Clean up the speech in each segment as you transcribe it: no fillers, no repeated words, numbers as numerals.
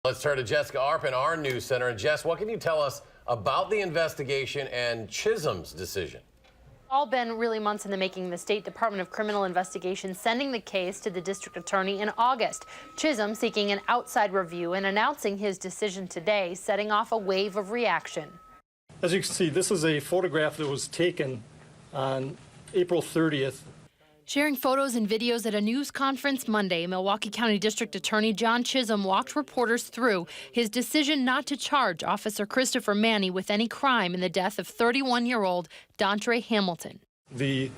Let's turn to Jessica Arp in our news center. And Jess, what can you tell us about the investigation and Chisholm's decision? All been really months in the making. The State Department of Criminal Investigation sending the case to the district attorney in August. Chisholm seeking an outside review and announcing his decision today, setting off a wave of reaction. As you can see, this is a photograph that was taken on April 30th. Sharing photos and videos at a news conference Monday, Milwaukee County District Attorney John Chisholm walked reporters through his decision not to charge Officer Christopher Manny with any crime in the death of 31-year-old Dontre Hamilton. The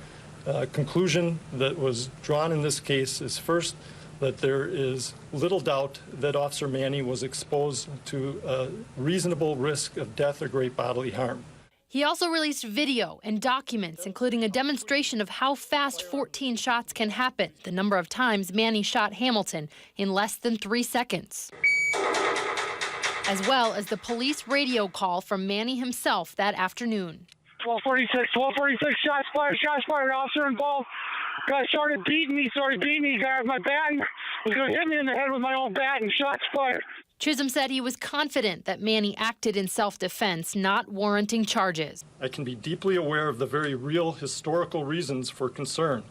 conclusion that was drawn in this case is, first, that there is little doubt that Officer Manny was exposed to a reasonable risk of death or great bodily harm. He also released video and documents, including a demonstration of how fast 14 shots can happen, the number of times Manny shot Hamilton in less than 3 seconds, as well as the police radio call from Manny himself that afternoon. 1246, shots fired, officer involved. Guy started beating me, grabbed my bat and was going to hit me in the head with my own bat, and shots fired. Chisholm said he was confident that Manny acted in self-defense, not warranting charges. I can be deeply aware of the very real historical reasons for concern,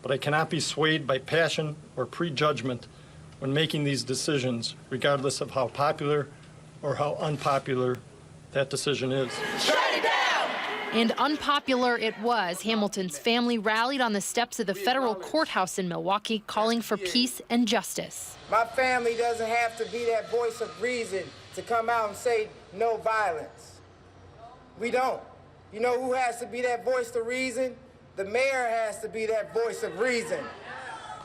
but I cannot be swayed by passion or prejudgment when making these decisions, regardless of how popular or how unpopular that decision is. And unpopular it was. Hamilton's family rallied on the steps of the federal courthouse in Milwaukee, calling for peace and justice. My family doesn't have to be that voice of reason to come out and say no violence. We don't. You know who has to be that voice of reason? The mayor has to be that voice of reason.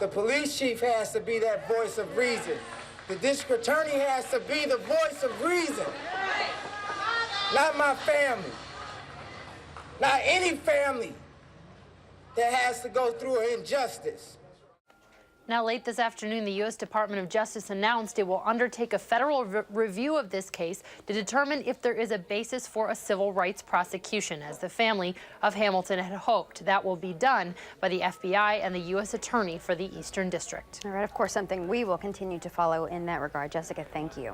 The police chief has to be that voice of reason. The district attorney has to be the voice of reason. Not my family. Not any family that has to go through an injustice. Now, late this afternoon, the U.S. Department of Justice announced it will undertake a federal review of this case to determine if there is a basis for a civil rights prosecution, as the family of Hamilton had hoped. That will be done by the FBI and the U.S. Attorney for the Eastern District. All right, of course, something we will continue to follow in that regard. Jessica, thank you.